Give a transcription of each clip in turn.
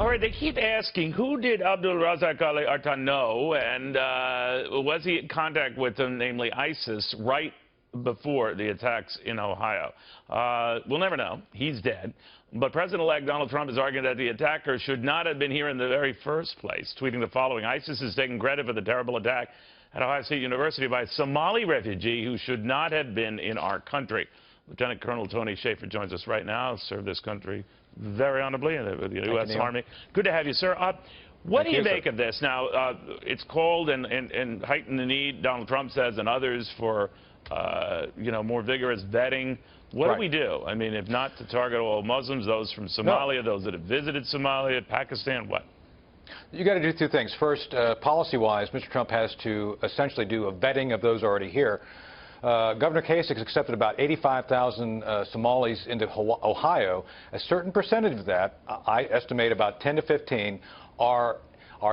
All right, they keep asking, who did Abdul Razak Ali Artan know, and was he in contact with them, namely ISIS, right before the attacks in Ohio? We'll never know. He's dead. But President-elect Donald Trump is arguing that the attacker should not have been here in the very first place, tweeting the following: ISIS is taking credit for the terrible attack at Ohio State University by a Somali refugee who should not have been in our country. Lieutenant Colonel Tony Shaffer joins us right now. Served this country very honorably in the U.S. Army. Good to have you, sir. What do you make of this? Now, it's called and heightened the need, Donald Trump says, and others, for more vigorous vetting. What do we do? I mean, if not to target all Muslims, those from Somalia, those that have visited Somalia, Pakistan, what? You got to do two things. First, policy-wise, Mr. Trump has to essentially do a vetting of those already here. Governor Kasich accepted about 85,000 Somalis into Ohio. A certain percentage of that, I estimate about 10 to 15, are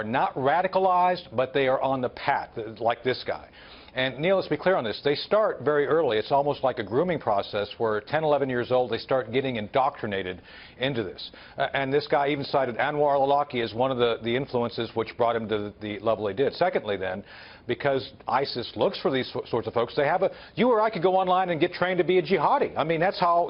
not radicalized, but they are on the path, like this guy. And, Neil, let's be clear on this. They start very early. It's almost like a grooming process where 10, 11 years old, they start getting indoctrinated into this. And this guy even cited Anwar al-Awlaki as one of the influences which brought him to the level he did. Secondly, then, because ISIS looks for these sorts of folks, they have you or I could go online and get trained to be a jihadi. I mean, that's how,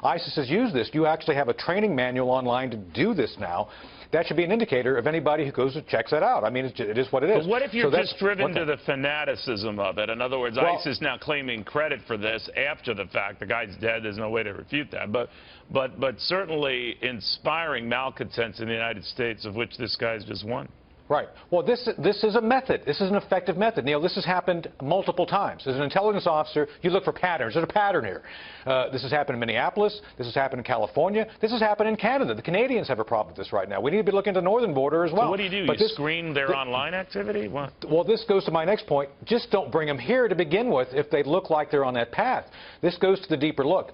ISIS has used this. You actually have a training manual online to do this now. That should be an indicator of anybody who goes and checks that out. I mean, it is what it is. But what if you're just driven to the fanaticism of it? In other words, ISIS now claiming credit for this after the fact. The guy's dead. There's no way to refute that. But certainly inspiring malcontents in the United States, of which this guy's just one. Right. Well, this is a method. This is an effective method. Neil, this has happened multiple times. As an intelligence officer, you look for patterns. There's a pattern here. This has happened in Minneapolis. This has happened in California. This has happened in Canada. The Canadians have a problem with this right now. We need to be looking at the northern border as well. So what do? You screen their online activity? What? Well, this goes to my next point. Just don't bring them here to begin with if they look like they're on that path. This goes to the deeper look.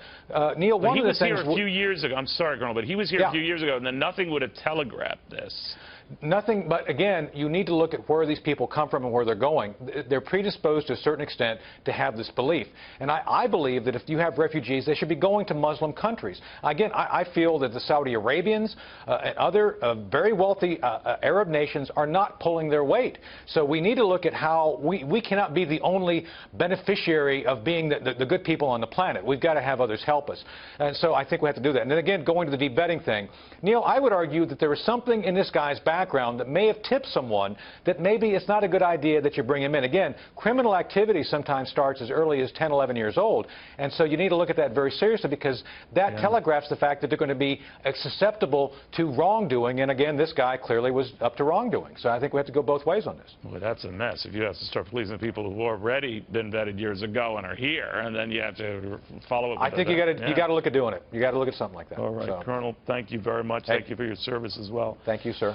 Neil, one of the things... He was here a few years ago. I'm sorry, Colonel, but he was here a few years ago, and then nothing would have telegraphed this. Nothing, but again, you need to look at where these people come from and where they're going. They're predisposed to a certain extent to have this belief. And I believe that if you have refugees, they should be going to Muslim countries. Again, I feel that the Saudi Arabians and other very wealthy Arab nations are not pulling their weight. So we need to look at how we cannot be the only beneficiary of being the good people on the planet. We've got to have others help us. And so I think we have to do that. And then again, going to the deep vetting thing, Neil, I would argue that there was something in this guy's background that may have tipped someone that maybe it's not a good idea that you bring him in. Again, criminal activity sometimes starts as early as 10, 11 years old, and so you need to look at that very seriously, because that telegraphs the fact that they're going to be susceptible to wrongdoing, and again, this guy clearly was up to wrongdoing. So I think we have to go both ways on this. Well, that's a mess. If you have to start policing people who've already been vetted years ago and are here, and then you have to follow up with I think you got to look at doing it. You got to look at something like that. All right, Colonel, thank you very much. Thank you for your service as well. Thank you, sir.